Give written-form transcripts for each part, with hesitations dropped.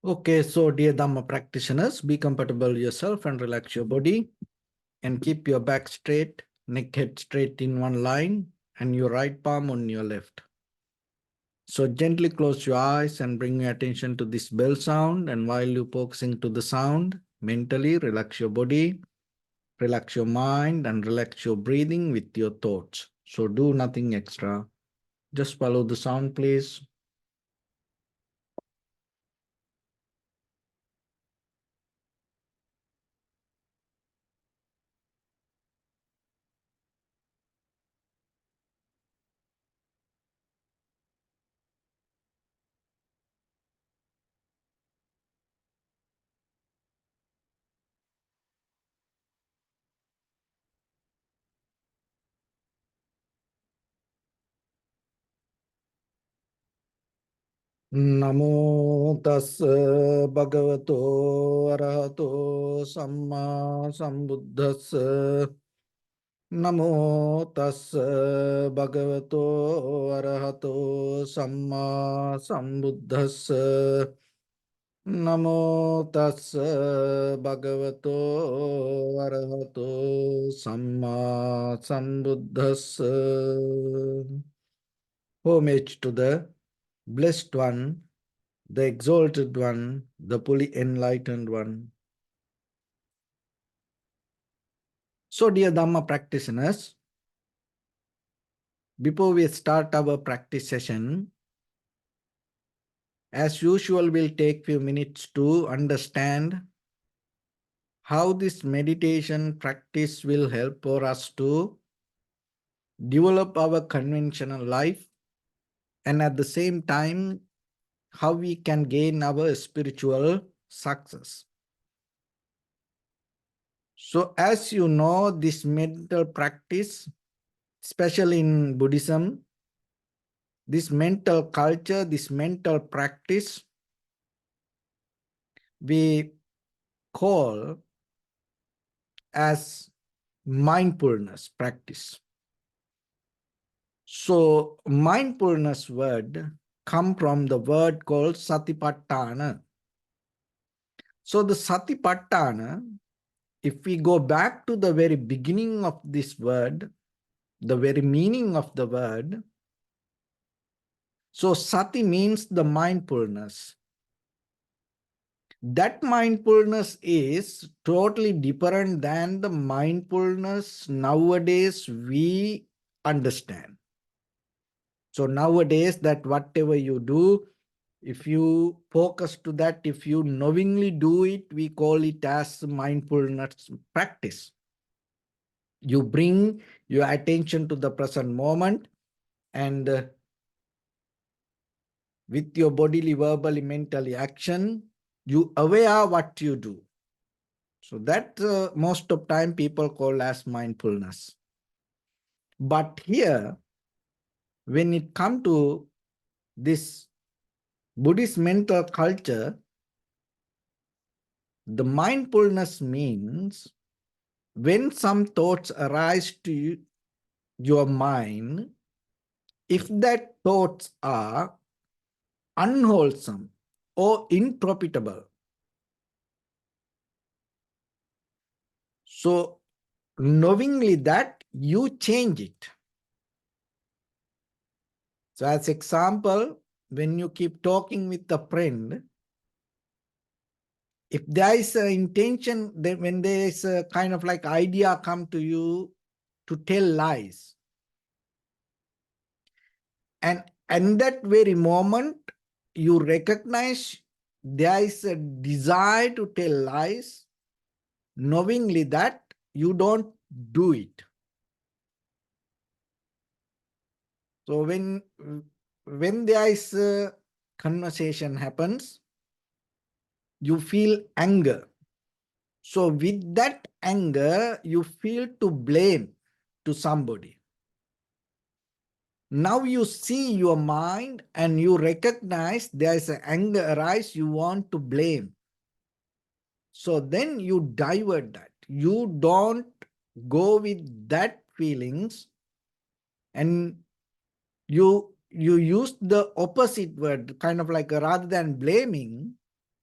Okay, so dear Dhamma practitioners, be comfortable yourself and relax your body and keep your back straight, neck head straight in one line and your right palm on your left. So gently close your eyes and bring your attention to this bell sound, and while you're focusing to the sound, mentally relax your body, relax your mind and relax your breathing with your thoughts. So do nothing extra. Just follow the sound, please. Namo tassa bhagavato arahato samma sambuddhassa. Namo tassa bhagavato arahato samma sambuddhassa. Namo tassa bhagavato arahato samma sambuddhassa. Homage to the Blessed One, the Exalted One, the fully enlightened One. So, dear Dhamma practitioners, before we start our practice session, as usual, we'll take few minutes to understand how this meditation practice will help for us to develop our conventional life, and at the same time, how we can gain our spiritual success. So as you know, this mental practice, especially in Buddhism, this mental culture, this mental practice, we call as mindfulness practice. So mindfulness word come from the word called satipatthana. So the satipatthana, if we go back to the very beginning of this word, the very meaning of the word, so sati means the mindfulness. That mindfulness is totally different than the mindfulness nowadays we understand. So nowadays that whatever you do, if you focus to that, if you knowingly do it, we call it as mindfulness practice. You bring your attention to the present moment and with your bodily, verbally, mentally action, you aware what you do. So that most of time people call as mindfulness. But here, when it comes to this Buddhist mental culture, the mindfulness means when some thoughts arise to your mind, if that thoughts are unwholesome or unprofitable, so knowingly that you change it. So as example, when you keep talking with a friend, if there is an intention, that when there is a kind of like idea come to you to tell lies, and in that very moment, you recognize there is a desire to tell lies, knowingly that you don't do it. So when there is a conversation happens, you feel anger. So with that anger, you feel to blame to somebody. Now you see your mind and you recognize there is an anger arise, you want to blame. So then you divert that. You don't go with that feelings, and you use the opposite word, kind of like rather than blaming,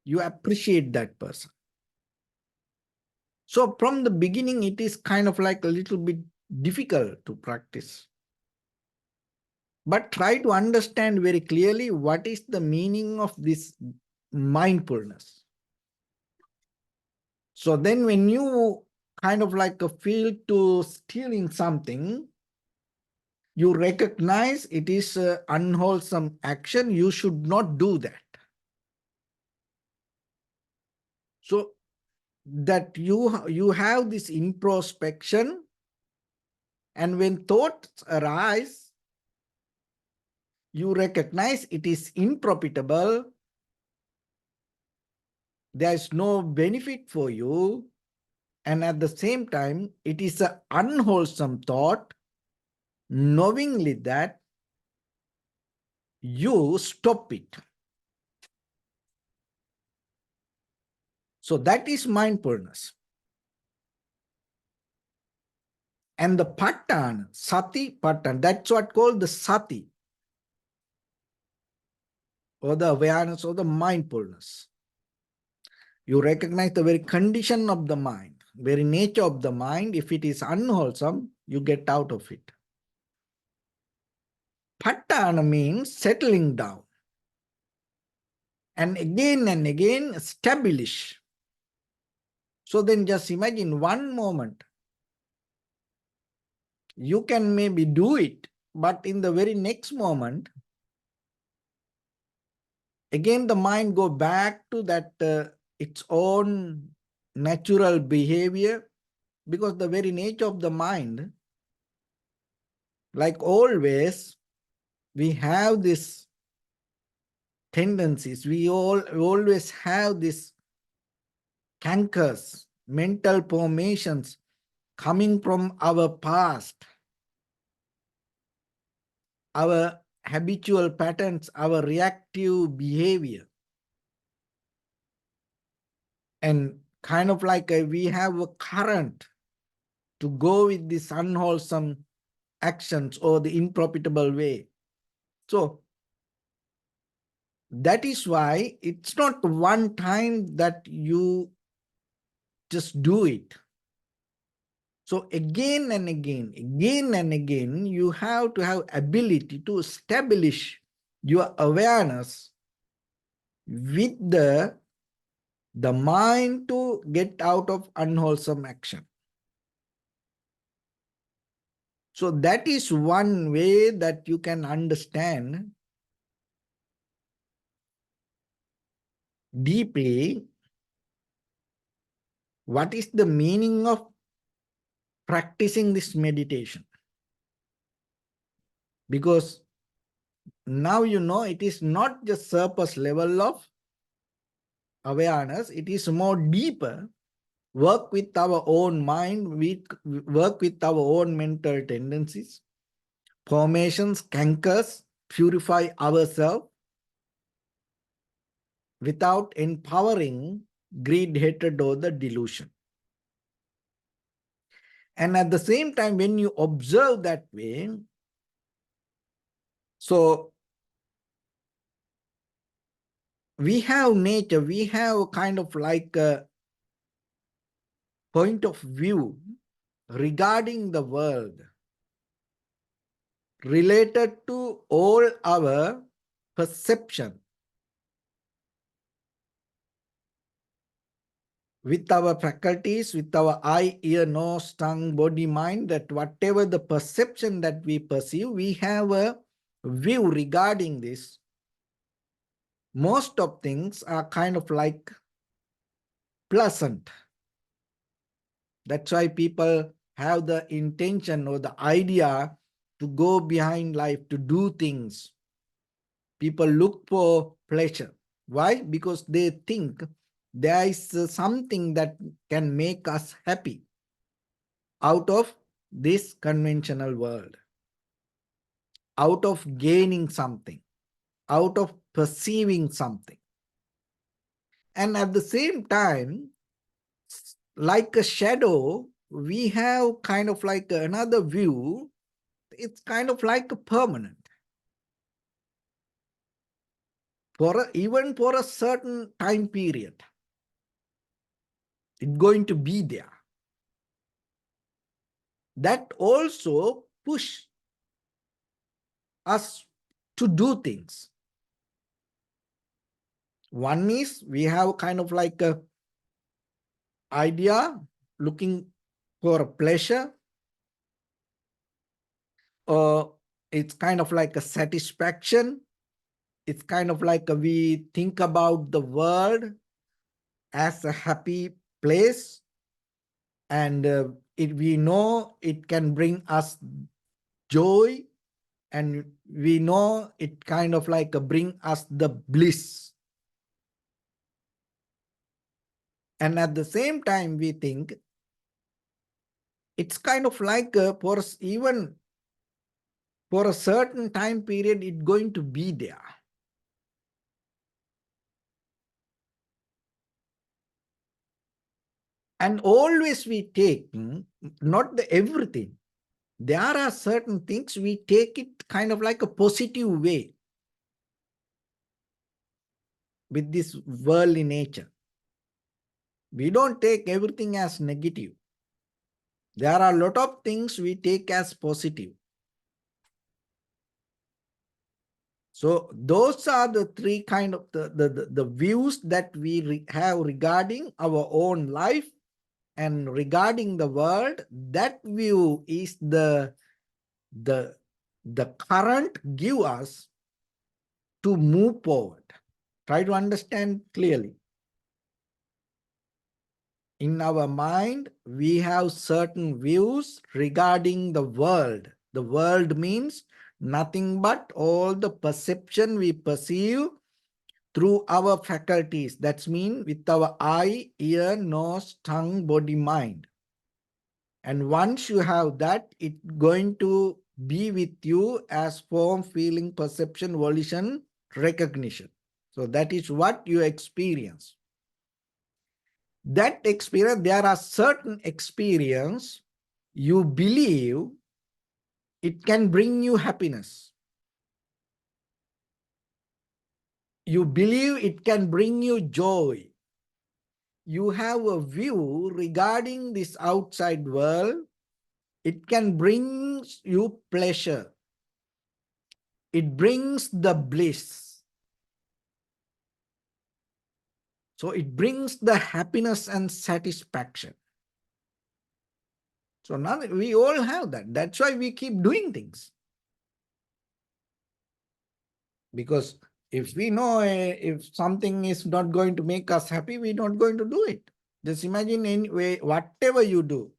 You appreciate that person. So from the beginning, it is kind of like a little bit difficult to practice. But try to understand very clearly what is the meaning of this mindfulness. So then when you kind of like feel to stealing something, you recognize it is an unwholesome action. You should not do that. So that you have this introspection, and when thoughts arise, you recognize it is unprofitable. There is no benefit for you. And at the same time, it is an unwholesome thought. Knowingly that, you stop it. So that is mindfulness. And the pattern, sati pattern, that's what called the sati, or the awareness, or the mindfulness. You recognize the very condition of the mind, very nature of the mind. If it is unwholesome, you get out of it. Pattern means settling down. And again establish. So then just imagine one moment. You can maybe do it, but in the very next moment, again the mind go back to that its own natural behavior, because the very nature of the mind, like always, we have this tendencies. We always have this cankers, mental formations coming from our past, our habitual patterns, our reactive behavior. And kind of like we have a current to go with this unwholesome actions or the unprofitable way. So that is why it's not one time that you just do it. So again and again, you have to have ability to establish your awareness with the mind to get out of unwholesome action. So that is one way that you can understand deeply what is the meaning of practicing this meditation. Because now you know it is not just surface level of awareness, it is more deeper. Work with our own mind, we work with our own mental tendencies, formations, cankers, purify ourselves without empowering greed, hatred, or the delusion. And at the same time, when you observe that way, so we have nature, we have kind of like a point of view regarding the world related to all our perception with our faculties, with our eye, ear, nose, tongue, body, mind, that whatever the perception that we perceive, we have a view regarding this. Most of things are kind of like pleasant. That's why people have the intention or the idea to go behind life, to do things. People look for pleasure. Why? Because they think there is something that can make us happy out of this conventional world, out of gaining something, out of perceiving something. And at the same time, like a shadow, we have kind of like another view. It's kind of like a permanent. even for a certain time period. It's going to be there. That also push us to do things. One is we have kind of like a idea looking for a pleasure, or it's kind of like a satisfaction. It's kind of like we think about the world as a happy place, and we know it can bring us joy, and we know it kind of like bring us the bliss. And at the same time, we think it's kind of like even for a certain time period, it's going to be there. And always we take, not the everything. There are certain things we take it kind of like a positive way with this worldly nature. We don't take everything as negative. There are a lot of things we take as positive. So those are the three kind of the views that we have regarding our own life and regarding the world. That view is the current give us to move forward. Try to understand clearly. In our mind, we have certain views regarding the world. The world means nothing but all the perception we perceive through our faculties. That's mean with our eye, ear, nose, tongue, body, mind. And once you have that, it's going to be with you as form, feeling, perception, volition, recognition. So that is what you experience. That experience, there are certain experience you believe it can bring you happiness. You believe it can bring you joy. You have a view regarding this outside world. It can bring you pleasure. It brings the bliss. So it brings the happiness and satisfaction. So now we all have that. That's why we keep doing things. Because if we know if something is not going to make us happy, we're not going to do it. Just imagine anyway, whatever you do,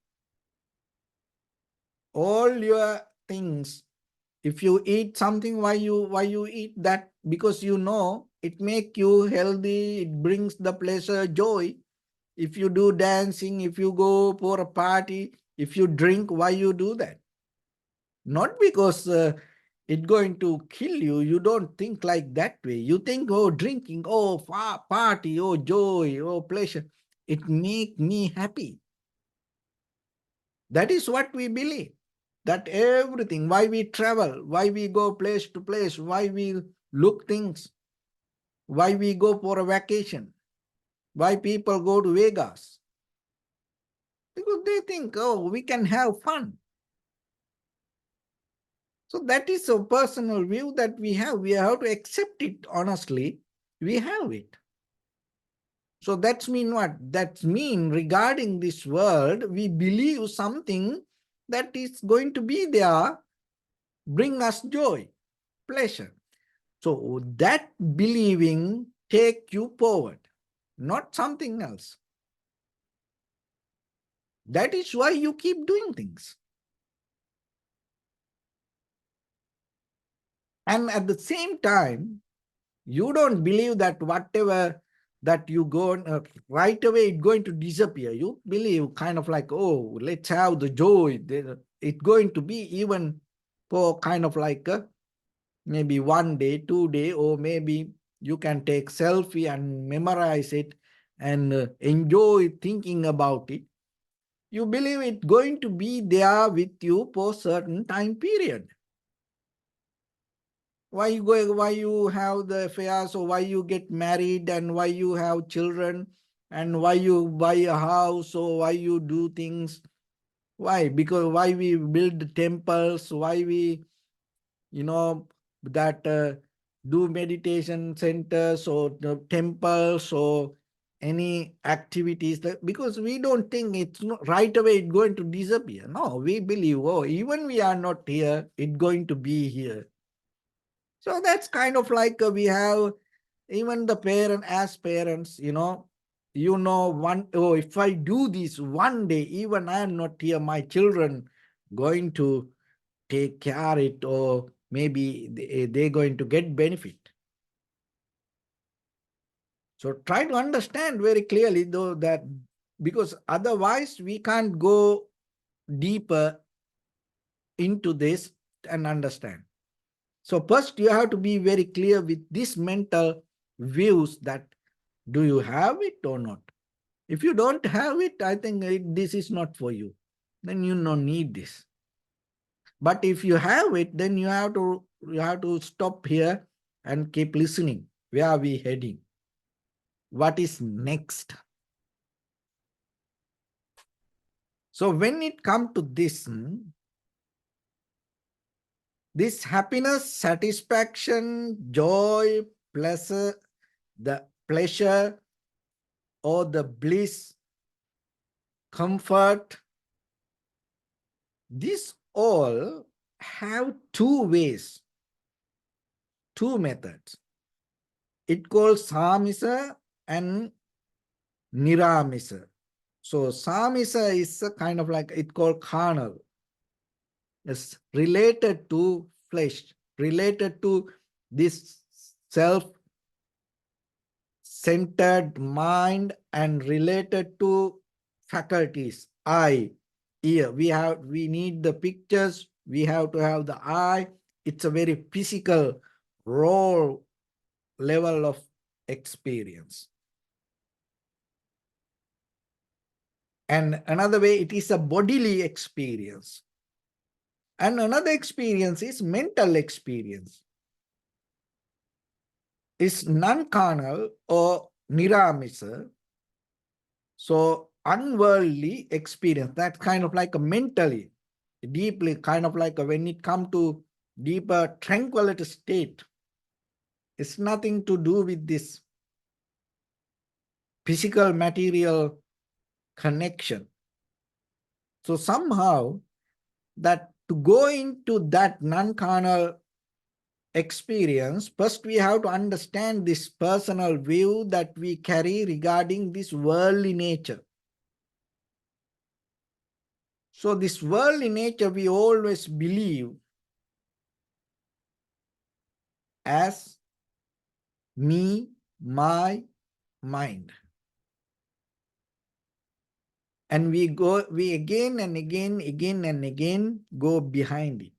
all your things, if you eat something, why you eat that? Because you know it make you healthy, it brings the pleasure, joy. If you do dancing, if you go for a party, if you drink, why you do that? Not because it's going to kill you. You don't think like that way. You think, oh, drinking, oh, party, oh, joy, oh, pleasure. It make me happy. That is what we believe. That everything, why we travel, why we go place to place, why we look things, why we go for a vacation, why people go to Vegas. Because they think, oh, we can have fun. So that is a personal view that we have. We have to accept it honestly. We have it. So that's mean what? That's mean regarding this world, we believe something that is going to be there, bring us joy, pleasure. So that believing take you forward, not something else. That is why you keep doing things. And at the same time, you don't believe that whatever that you go right away, it's going to disappear. You believe kind of like, oh, let's have the joy. It's going to be even for kind of like maybe 1 day, 2 day, or maybe you can take selfie and memorize it and enjoy thinking about it. You believe it's going to be there with you for certain time period. Why you go? Why you have the affairs, or why you get married, and why you have children, and why you buy a house, or why you do things? Why? Because why we build temples? Why we, that do meditation centers or the temples or any activities because we don't think it's not right away it's going to disappear. No, we believe, oh, even we are not here, it's going to be here. So that's kind of like we have even the parent as parents, oh, if I do this one day, even I am not here, my children going to take care it, or maybe they're going to get benefit. So try to understand very clearly though that, because otherwise we can't go deeper into this and understand. So first you have to be very clear with these mental views that do you have it or not. If you don't have it, I think this is not for you. Then you don't need this. But if you have it, then you have to stop here and keep listening. Where are we heading? What is next? So when it comes to this happiness, satisfaction, joy, the pleasure or the bliss, comfort, these all have two ways, two methods. It calls samisa and niramisa. So samisa is a kind of like it called carnal. It's related to flesh, related to this self-centered mind, and related to faculties, eye, ear. We need the pictures, we have to have the eye. It's a very physical, raw level of experience. And another way, it is a bodily experience. And another experience is mental experience. It's non-carnal or niramisa. So unworldly experience, that's kind of like a mentally, deeply kind of like when it comes to deeper tranquility state, it's nothing to do with this physical material connection. So somehow that to go into that non-carnal experience, first we have to understand this personal view that we carry regarding this worldly nature. So this worldly nature we always believe as me, my, mind. And we again and again go behind it.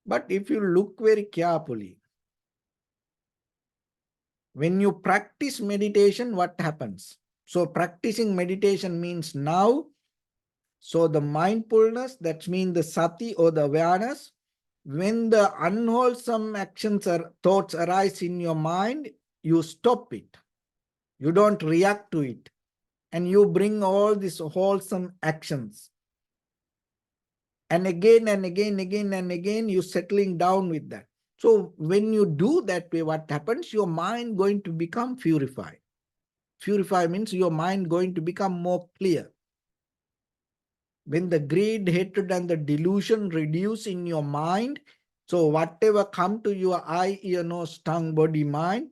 But if you look very carefully, when you practice meditation, what happens? So practicing meditation means now, so the mindfulness, that means the sati or the awareness, when the unwholesome actions or thoughts arise in your mind, you stop it. You don't react to it. And you bring all these wholesome actions. And again, you settling down with that. So when you do that way, what happens? Your mind going to become purified. Purify means your mind going to become more clear. When the greed, hatred, and the delusion reduce in your mind, so whatever come to your eye, ear, nose, tongue, body, mind,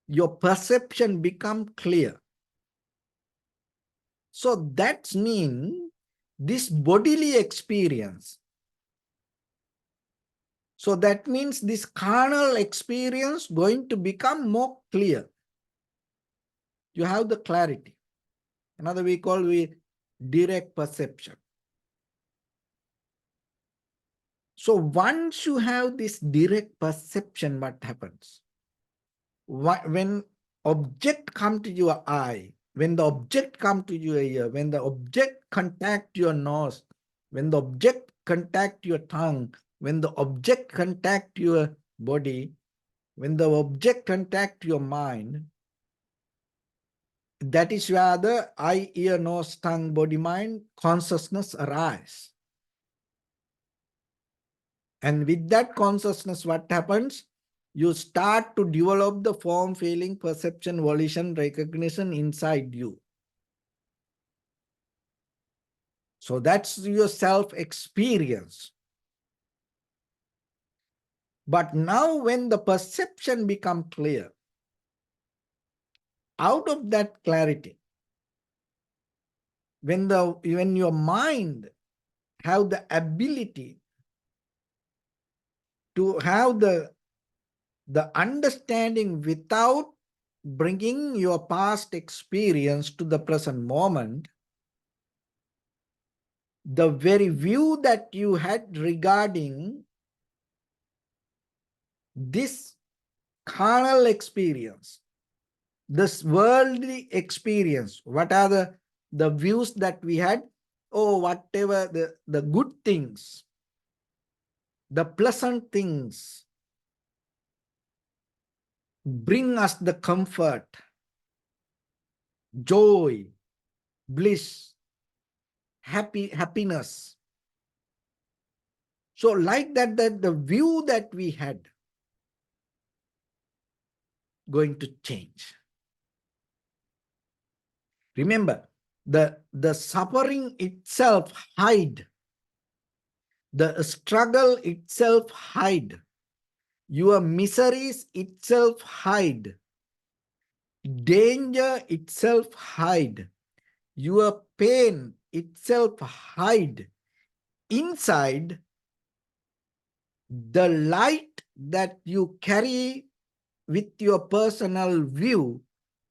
your perception become clear. So that means this bodily experience. So that means this carnal experience going to become more clear. You have the clarity. Another we call direct perception. So once you have this direct perception, what happens? When object come to your eye, when the object come to your ear, when the object contact your nose, when the object contact your tongue, when the object contact your body, when the object contact your mind, that is where the eye, ear, nose, tongue, body, mind consciousness arise. And with that consciousness, what happens? You start to develop the form, feeling, perception, volition, recognition inside you. So that's your self-experience. But now when the perception becomes clear, out of that clarity, when your mind have the ability to have the understanding without bringing your past experience to the present moment, the very view that you had regarding this carnal experience, this worldly experience, what are the views that we had? Oh, whatever the good things, the pleasant things bring us the comfort, joy, bliss, happiness. So like that the view that we had going to change. Remember, the suffering itself hide, the struggle itself hide, your miseries itself hide, danger itself hide, your pain itself hide inside the light that you carry with your personal view,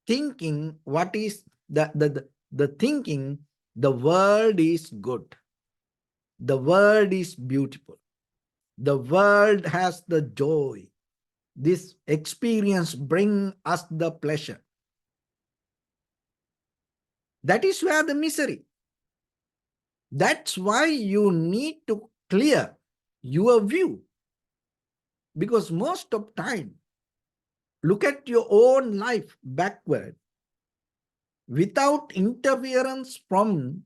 thinking what is the thinking, the world is good, the world is beautiful, the world has the joy, this experience bring us the pleasure. That is where the misery. That's why you need to clear your view, because most of time, look at your own life backward without interference from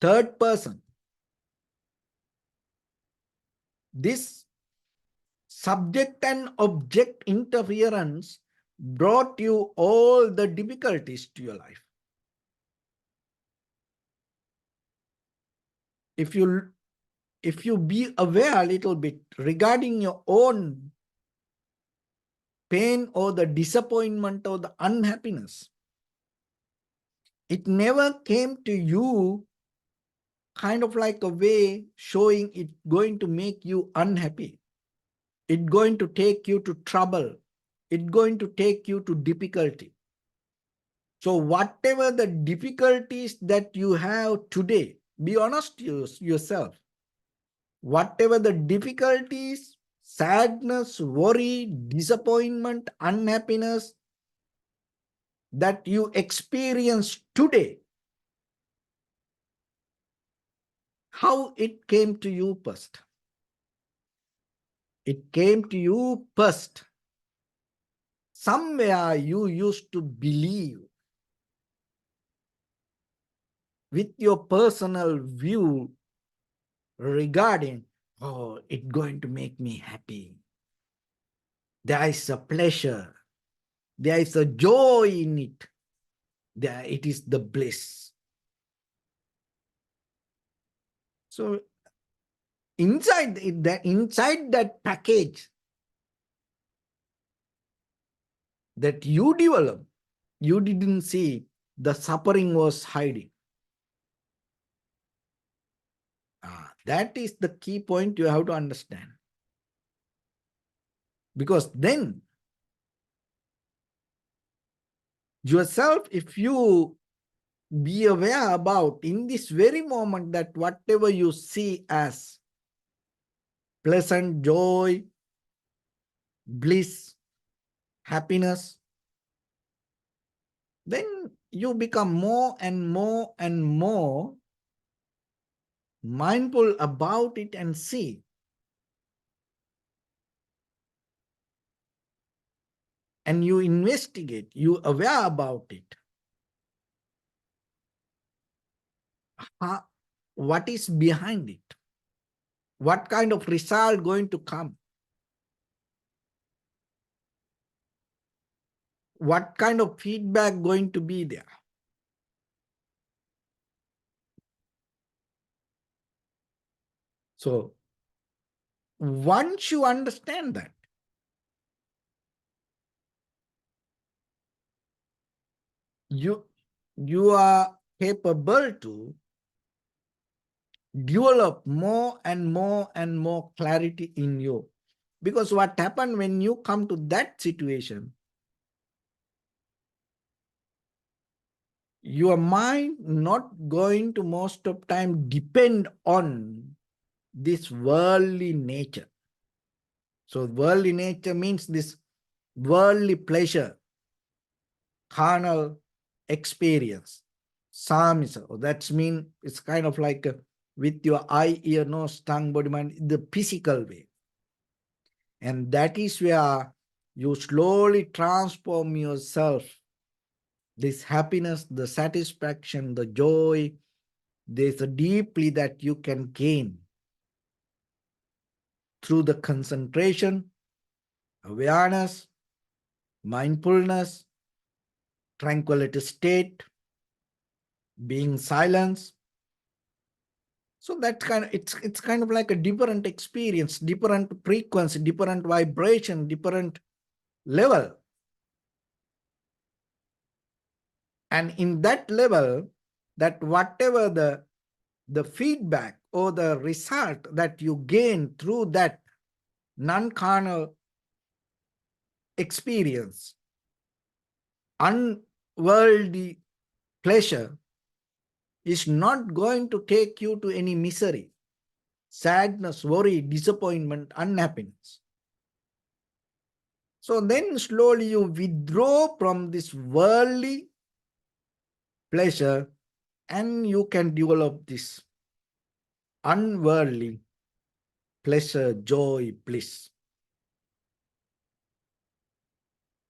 third person. This subject and object interference brought you all the difficulties to your life. If you be aware a little bit regarding your own pain or the disappointment or the unhappiness, it never came to you kind of like a way showing it going to make you unhappy. It's going to take you to trouble. It's going to take you to difficulty. So whatever the difficulties that you have today, be honest yourself. Whatever the difficulties, sadness, worry, disappointment, unhappiness that you experience today, how it came to you first? It came to you first. Somewhere you used to believe with your personal view regarding, oh, it's going to make me happy. There is a pleasure. There is a joy in it. There it is the bliss. So inside that package that you develop, you didn't see the suffering was hiding. That is the key point you have to understand. Because then yourself, if you be aware about in this very moment that whatever you see as pleasant, joy, bliss, happiness, then you become more and more and more mindful about it and see. And you investigate, you aware about it. What is behind it? What kind of result going to come? What kind of feedback going to be there? So once you understand that, you are capable to develop more and more and more clarity in you. Because what happened when you come to that situation, your mind not going to most of time depend on this worldly nature. So worldly nature means this worldly pleasure, carnal experience. Samisa, that's mean it's kind of like with your eye, ear, nose, tongue, body, mind, the physical way. And that is where you slowly transform yourself. This happiness, the satisfaction, the joy, there's a deeply that you can gain through the concentration, awareness, mindfulness, tranquility state, being silence. So that's kind of it's kind of like a different experience, different frequency, different vibration, different level. And in that level, that whatever the feedback or the result that you gain through that non-carnal experience, unworldly pleasure, is not going to take you to any misery, sadness, worry, disappointment, unhappiness. So then slowly you withdraw from this worldly pleasure and you can develop this unworldly pleasure, joy, bliss.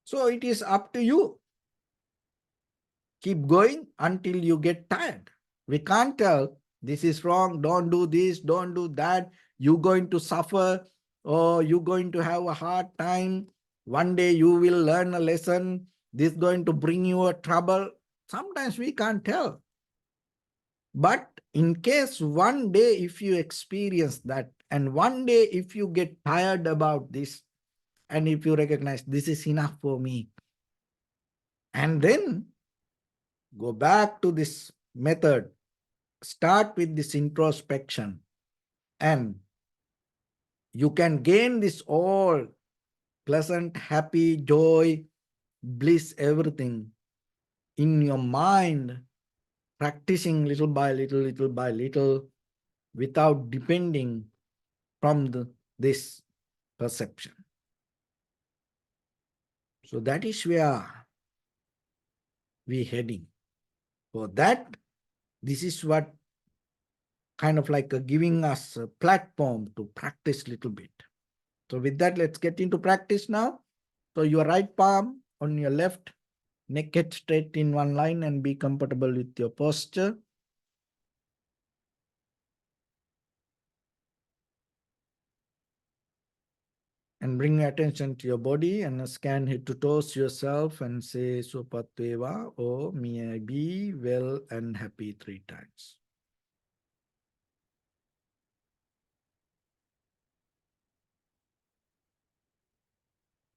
So it is up to you. Keep going until you get tired. We can't tell this is wrong, don't do this, don't do that, you're going to suffer, or you're going to have a hard time. One day you will learn a lesson, this is going to bring you a trouble. Sometimes we can't tell. But in case one day if you experience that, and one day if you get tired about this, and if you recognize this is enough for me, and then go back to this method, start with this introspection, and you can gain this all pleasant, happy, joy, bliss, everything in your mind, practicing little by little, little by little, without depending from this perception. So that is where we're heading. For that, this is what kind of like giving us a platform to practice a little bit. So with that, let's get into practice now. So your right palm on your left, neck head straight in one line, and be comfortable with your posture. And bring your attention to your body and scan head to toes yourself and say Supatveva, or may I be well and happy 3 times.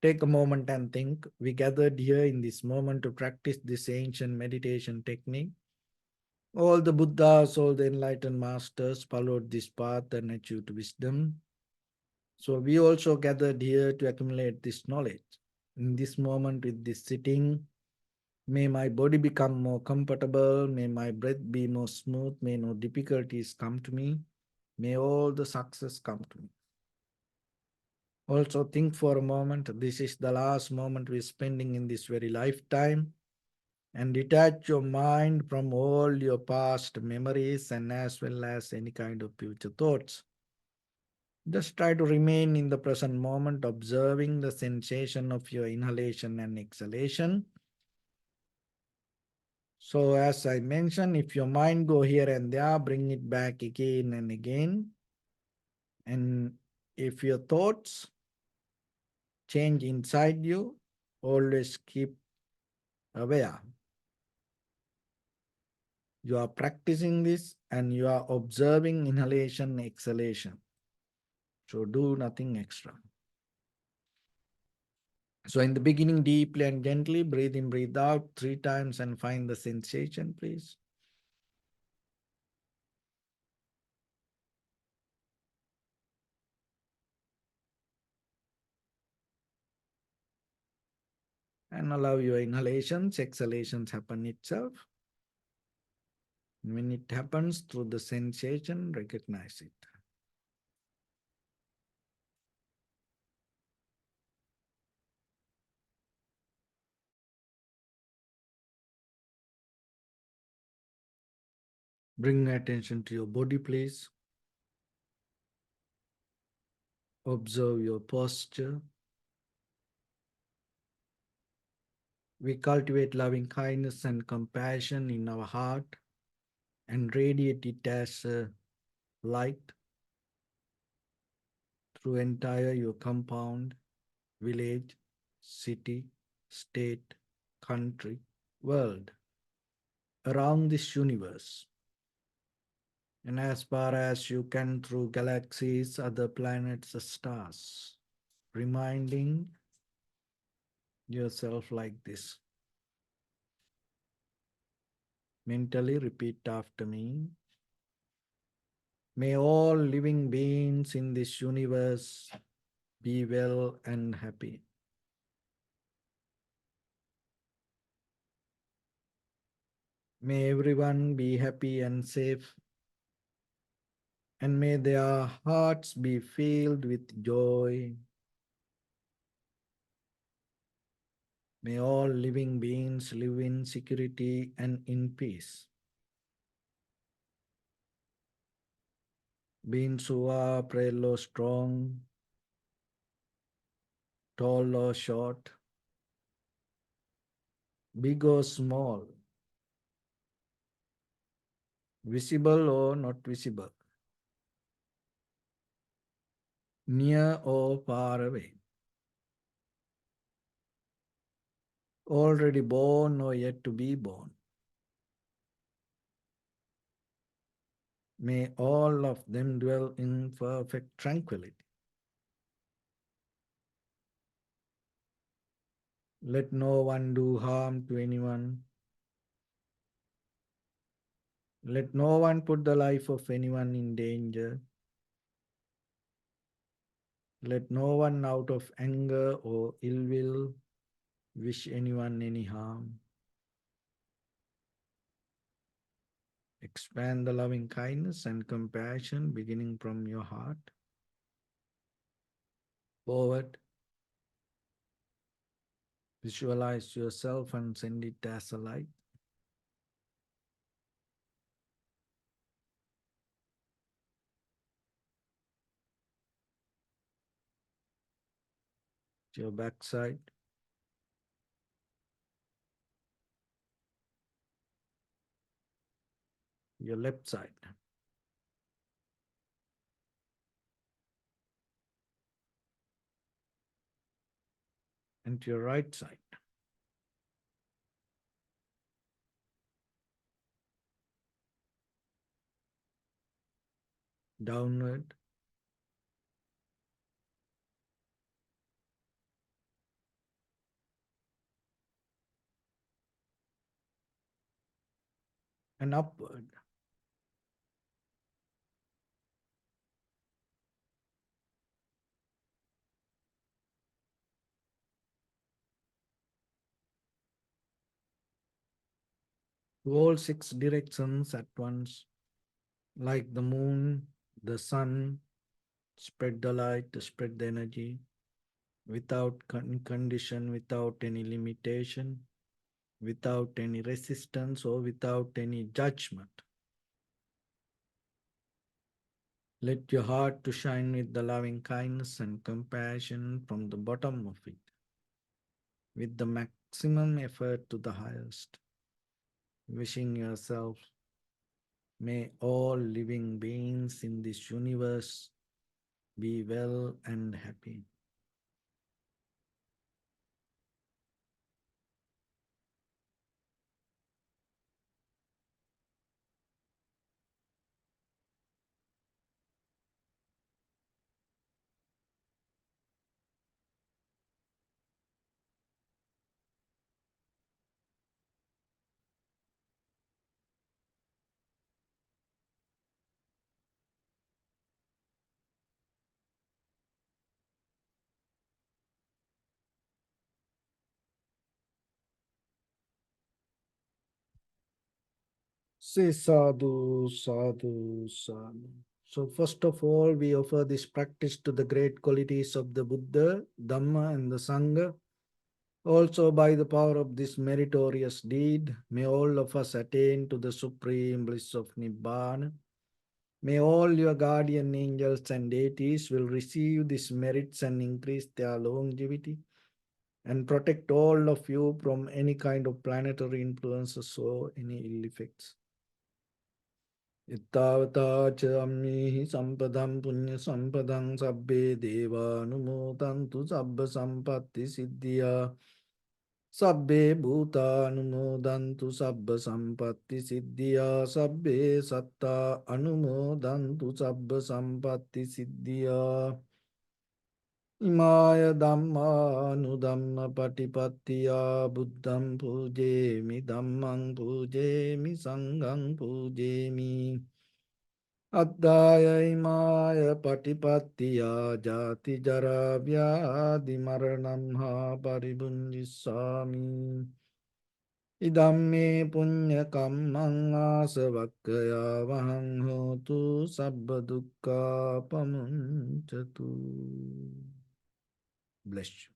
Take a moment and think. We gathered here in this moment to practice this ancient meditation technique. All the Buddhas, all the enlightened masters followed this path and achieved wisdom. So we also gathered here to accumulate this knowledge. In this moment with this sitting, may my body become more comfortable, may my breath be more smooth, may no difficulties come to me, may all the success come to me. Also think for a moment, this is the last moment we're spending in this very lifetime. and detach your mind from all your past memories and as well as any kind of future thoughts. Just try to remain in the present moment, observing the sensation of your inhalation and exhalation. So as I mentioned, if your mind go here and there, bring it back again and again. And if your thoughts change inside you, always keep aware. You are practicing this and you are observing inhalation, exhalation. So do nothing extra. So in the beginning, deeply and gently, breathe in, breathe out 3 times and find the sensation, please. And allow your inhalations, exhalations happen itself. When it happens through the sensation, recognize it. Bring attention to your body, please. Observe your posture. We cultivate loving kindness and compassion in our heart and radiate it as a light through entire your compound, village, city, state, country, world, around this universe. And as far as you can through galaxies, other planets, stars, reminding yourself like this. Mentally repeat after me. May all living beings in this universe be well and happy. May everyone be happy and safe, and may their hearts be filled with joy. May all living beings live in security and in peace. Beings who are frail or strong, tall or short, big or small, visible or not visible, near or far away, already born or yet to be born. May all of them dwell in perfect tranquility. Let no one do harm to anyone. Let no one put the life of anyone in danger. Let no one out of anger or ill will wish anyone any harm. Expand the loving kindness and compassion beginning from your heart. Forward. Visualize yourself and send it as a light. To your backside. Your left side. And to your right side. Downward. And upward. To all 6 directions at once, like the moon, the sun, spread the light, spread the energy, without condition, without any limitation, without any resistance or without any judgment. Let your heart to shine with the loving kindness and compassion from the bottom of it, with the maximum effort to the highest. Wishing yourself, may all living beings in this universe be well and happy. Say sadhu, sadhu, sadhu. So, first of all, we offer this practice to the great qualities of the Buddha, Dhamma, and the Sangha. Also, by the power of this meritorious deed, may all of us attain to the supreme bliss of Nibbana. May all your guardian angels and deities will receive these merits and increase their longevity and protect all of you from any kind of planetary influences or any ill effects. Ittavata cha ammihi sampadam punya sampadam sabbe deva anumodantu sabba sampatti siddhya sabbe bhuta anumodantu sabba sampatti siddhya sabbe satta anumodantu sabba sampatti siddhya imaya dhamma anudhamma patipattiya buddham pujemi dhammam pujemi sangham pujemi Addaya imaya patipattiya jati jara vyadi maranam ha paribunjisami Idamme punya kammang asavakkaya vahang hotu sabba dukkha pamuncatu. Bless you.